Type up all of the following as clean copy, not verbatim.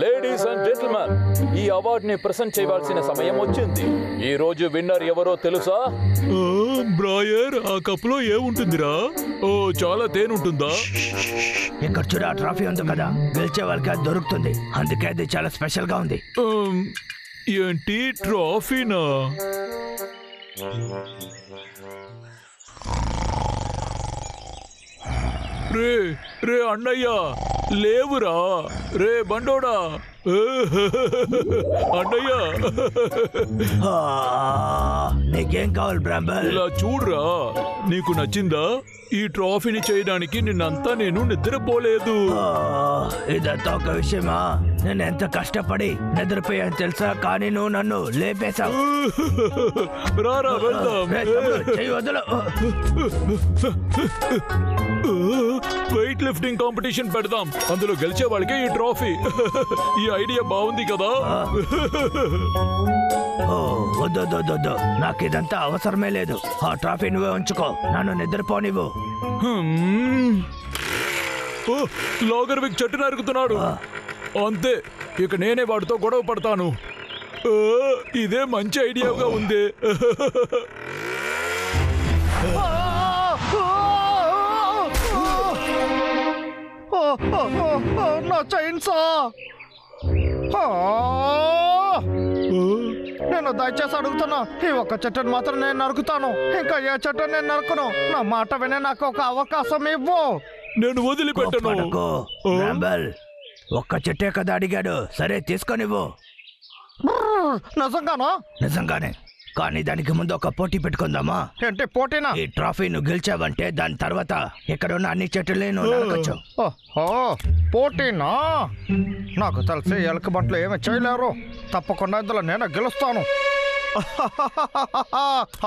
Ladies and gentlemen, ఈ అవార్డుని present చేయవలసిన సమయం వచ్చింది. ఈ రోజు విన్నర్ ఎవరో తెలుసా? బ్రాయర్, ఆ కప్పులో ఏముంటుందిరా? ఓ, చాలా తేనుంటుందా? ఇక్కడ చూడ ట్రాఫీ ఉంది కదా, గెలిచే వాళ్ళకి అది దొరుకుతుంది. అందుకే అది చాలా స్పెషల్ గా ఉంది. ఏంటి ట్రాఫీనా? రే రే అన్నయ్య, లేవురా. రే బండోడా, అన్నయ్య. నీకేం కావాలి బ్రాంబల్? ఇలా చూడరా, నీకు నచ్చిందా? ఈ ట్రాఫీని చేయడానికి నిన్నంతా నేను నిద్రపోలేదు. ఇదంతా ఒక విషయమా? నేను ఎంత కష్టపడి నిద్రపోయాను తెలుసా, కానీ నువ్వు నన్ను లేపేశావు. రారా వెళ్దాం. వెయిట్ లిఫ్టింగ్ కాంపిటీషన్ పెడదాం, అందులో గెలిచే వాళ్ళకి ఈ ట్రాఫీ. ఈ ఐడియా బాగుంది కదా? వద్దు, నాకు ఇదంతా అవసరమే లేదు. ఆ ట్రాఫీ నువ్వే ఉంచుకో, నన్ను నిద్రపోనివ్వు. లాగర్ విక్ చెట్టు నరుకుతున్నాడు. అంతే, ఇక నేనే వాడితో గొడవ పడతాను. ఇదే మంచి ఐడియాగా ఉంది. నా చైన్సా! నేను దయచేసి అడుగుతున్నా, ఈ ఒక్క చెట్టును మాత్రం నేను నరుకుతాను. ఇంకా ఏ చెట్టు నేను నరుకును. నా మాట వినే నాకు ఒక అవకాశం ఇవ్వు. నేను వదిలిపెట్టను. ఒక్క చెట్టే కదా అడిగాడు, సరే తీసుకొనివ్వు. నిజంగానా? నిజంగానే, కానీ దానికి ముందు ఒక పోటీ పెట్టుకుందామా? ఏంటి పోటీనా? ఈ ట్రాఫీ నువ్వు గెలిచావంటే దాని తర్వాత ఇక్కడ ఉన్న అన్ని చెట్టులే నువ్వు నరకొచ్చు. పోటీనా? నాకు తెలిసి ఎలక బంట్లు ఏమి చేయలేరు. తప్పకుండా ఇందులో నేను గెలుస్తాను.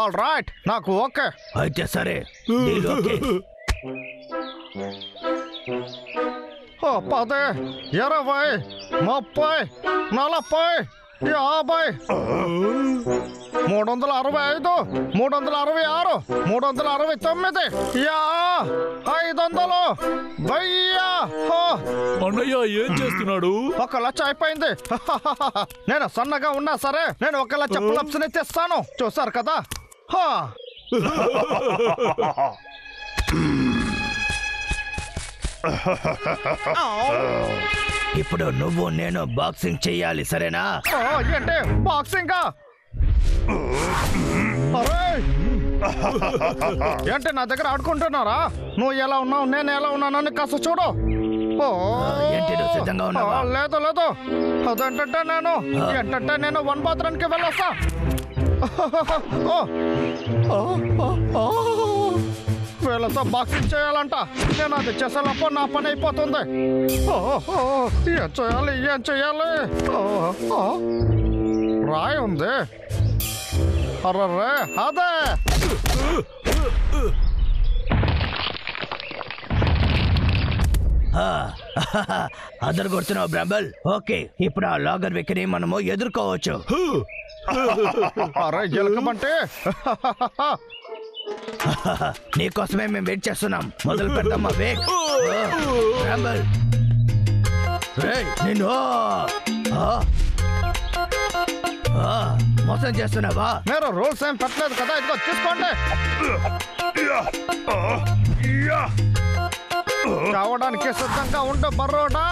ఆల్ రైట్, నాకు ఓకే. అయితే సరే, 10, 20, 30, 40, 50, 365, 366, 369, 500, 1000. అన్నయ్య ఏం చేస్తున్నాడు? 1,00,000 అయిపోయింది. నేను సన్నగా ఉన్నా సరే నేను 1,00,000 పులప్స్ని తెస్తాను. చూసారు కదా? ఇప్పుడు నువ్వు నేను బాక్సింగ్ చెయ్యాలి, సరేనా? ఏంటి బాక్సింగ్? ఏంటి నా దగ్గర ఆడుకుంటున్నారా? నువ్వు ఎలా ఉన్నావు, నేను ఎలా ఉన్నానని కాస్త చూడు. ఏంటి నువ్వు సిద్ధంగా ఉన్నావా? లేదు లేదు, ఏంటంటే నేను వన్ బాత్రూమ్కి వెళ్ళొస్తా. వీళ్ళతో బాక్సింగ్ చేయాలంట. నేను అది చేసేలోపు నా పని అయిపోతుంది. ఏం చేయాలి? రాయి ఉంది. అర్రే అదే. అదరు కొడుతున్నావు బ్రాంబల్. ఓకే, ఇప్పుడు ఆ లాగర్ విక్ని మనము ఎదుర్కోవచ్చు. అరే గెలకమంటే నీకోసమే మేము వెయిట్ చేస్తున్నాం. మొదలు పెడతామా? వేక్ బ్రాంబల్. నిన్ను మోసం చేస్తున్నావా? మీరు రూల్స్ ఏం పెట్టలేదు కదా, ఇదిగో తీసుకోండి. కావడానికి సిద్ధంగా ఉండు బర్రోడా.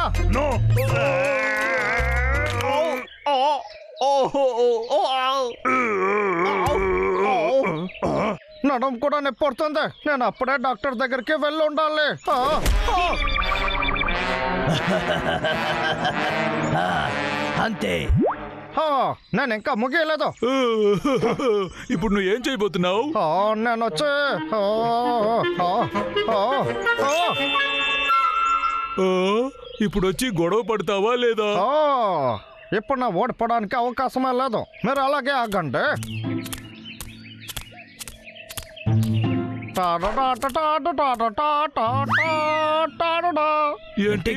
నడుము కూడా నొప్పి పడుతుంది. నేను అప్పుడే డాక్టర్ దగ్గరికి వెళ్ళి ఉండాలి. అంతే, నేను ఇంకా ముగియలేదు. ఇప్పుడు నువ్వు ఏం చేయబోతున్నావు? నేను వచ్చి ఇప్పుడు వచ్చి గొడవ పడతావా లేదా? ఇప్పుడు నా ఓడిపోవడానికి అవకాశమే లేదు. మీరు అలాగే ఆగండి. ఏంటి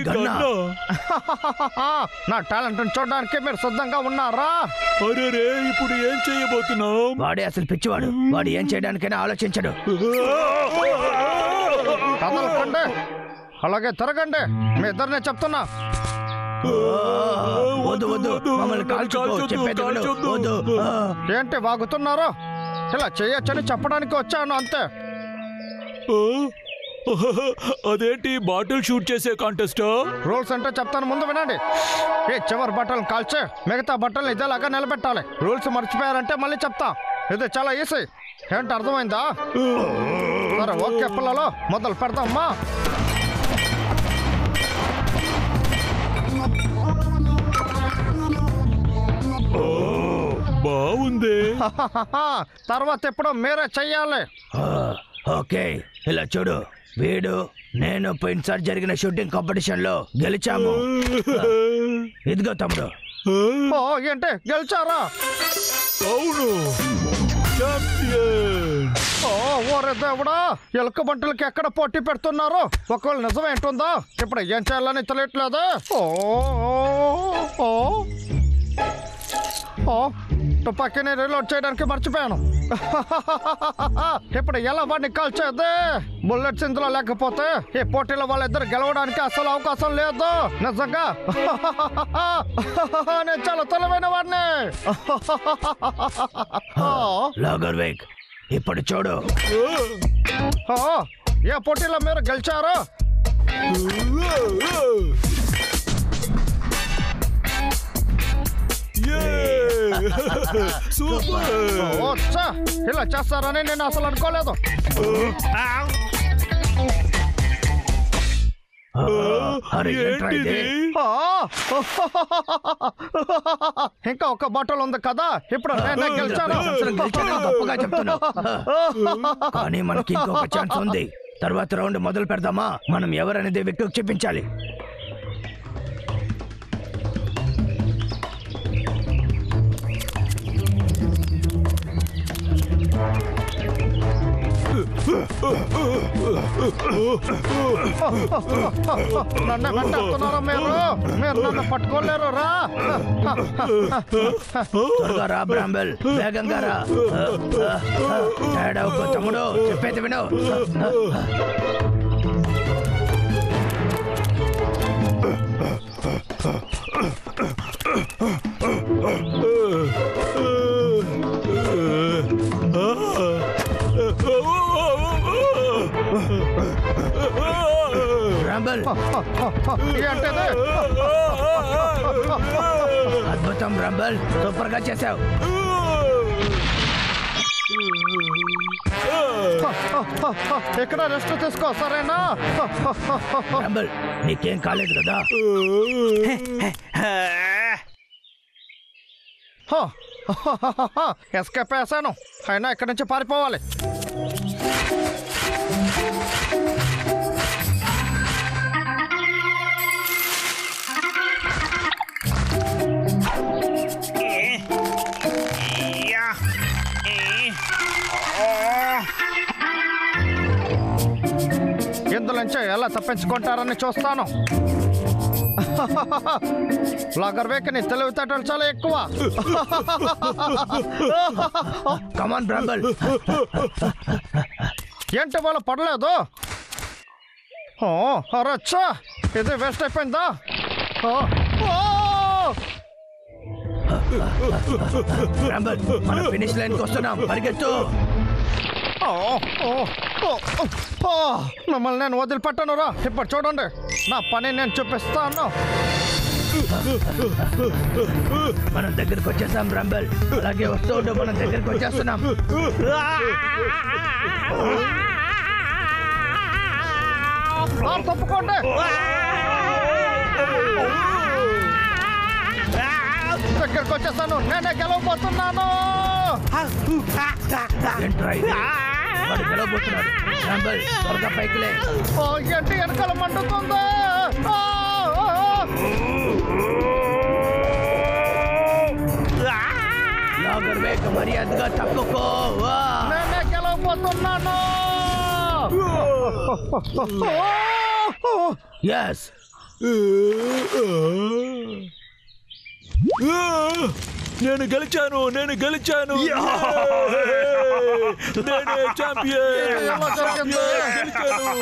నా టాలెంట్ చూడడానికి మీరు సిద్ధంగా ఉన్నారా? అరే, ఇప్పుడు ఏం చేయబోతున్నావు? వాడే అసలు పిచ్చివాడు. వాడు ఏం చేయడానికైనా ఆలోచించడు. కదలకండి, అలాగే తిరగండి. మీ ఇద్దరినే చెప్తున్నా. వద్దు వద్దు మమ్మల్ని కాల్చుకో, చెప్పేది విను. వద్దు. ఏంటి వాగుతున్నారు? ఇలా చేయొచ్చని చెప్పడానికి వచ్చాను అంతే. అదేంటి బాటిల్ షూట్ చేసే కాంటెస్టా? రూల్స్ అంటే చెప్తాను, ముందు వినండి. ఈ చివరి బట్టలు కాల్చే మిగతా బట్టలు ఇదేలాగా నిలబెట్టాలి. రూల్స్ మర్చిపోయారంటే మళ్ళీ చెప్తా. ఇది చాలా ఈజీ. ఏంటి అర్థమైందా? సరే ఓకే పిల్లలు, మొదలు పెడదామ్మా. బాగుంది. తర్వాత ఎప్పుడో మీరే చెయ్యాలి. ఓకే, ఇలా చూడు. వీడు నేను పోయినసారి జరిగిన షూటింగ్ కాంపిటీషన్ లో గెలిచాము. ఇదిగో తమ్ముడు. ఓ ఏంటి గెలిచారా? అవును, ఛాంపియన్. ఓరే దేవుడా, ఎలుక బంటులకి ఎక్కడ పోటీ పెడుతున్నారు? ఒకవేళ నిజమేంటుందా? ఇప్పుడు ఏం చేయాలని తెలియట్లేదు. తుపాకీని రీలోడ్ చేయడానికి మర్చిపోయాను. ఇప్పుడు ఎలా వాడిని కాల్చేది? బుల్లెట్స్ ఇందులో లేకపోతే ఈ పోటీలో వాళ్ళిద్దరు గెలవడానికి అసలు అవకాశం లేదు. నిజంగా నేను చాలా తెలివైన వాడిని. లాగర్వేక్, ఇప్పుడు చూడు. ఏ పోటీలో మీరు గెలిచారు? ఇలా చేస్తారని నేను అసలు అనుకోలేదు. ఇంకా ఒక బాటల్ ఉంది కదా, ఇప్పుడు నేను గెలిచాను. గొప్పగా చెప్తున్నావు, కానీ మనకి ఇంకొక ఛాన్స్ ఉంది. తర్వాత రౌండ్ మొదలు పెడదామా? మనం ఎవరనేది వ్యక్తికి చూపించాలి. నన్ను వెంటాడుతున్నారా మీరు? మీరు నన్ను పట్టుకోలేరు. రా త్వరగా రా బ్రాంబెల్, వేగంగా రా. తమ్ముడు, చెప్పేది విను. అద్భుతం బ్రాంబెల్, సూపర్ గా చేసావు. ఇక్కడ రెస్ట్ తీసుకో, సరేనా? బ్రాంబెల్, నీకేం కాలేదు కదా? ఎస్కేప్ వేసాను, అయినా ఇక్కడి నుంచి పారిపోవాలి. ఇందులోంచి ఎలా తప్పించుకుంటారని చూస్తాను. లాగర్వేక్ ని తెలివితేటలు చాలా ఎక్కువ. కమాన్ బ్రాంబెల్. ఏంటి వాళ్ళు పడలేదు? అరచ్చా, ఇది వేస్ట్ అయిపోయిందా? బ్రాంబెల్, మనం ఫినిష్ లైన్ కి వస్తున్నాం, పరిగెత్తు. మిమ్మల్ని నేను వదిలిపెట్టను. రా, ఇప్పుడు చూడండి, నా పని నేను చూపిస్తాను. మనం దగ్గరికి వచ్చేసాం బ్రాంబెల్. అలాగే వస్తూ ఉంటూ మనం దగ్గరికి వచ్చేస్తున్నాం. తప్పుకోండి. దగ్గరికి వచ్చేసాను, నేనే గెలవబోతున్నాను. గెలవబోతున్నాడు. బ్రాంబెల్, త్వరగా పైకి లే. ఏంటి వెనకాల మండుతుంది? లాగర్వేక్, మర్యాదగా తప్పుకో. నేనే గెలవబోతున్నాను. ఎస్, నేను గెలిచాను. నేనే ఛాంపియన్. ఎలా జరిగింది? గెలిచాను.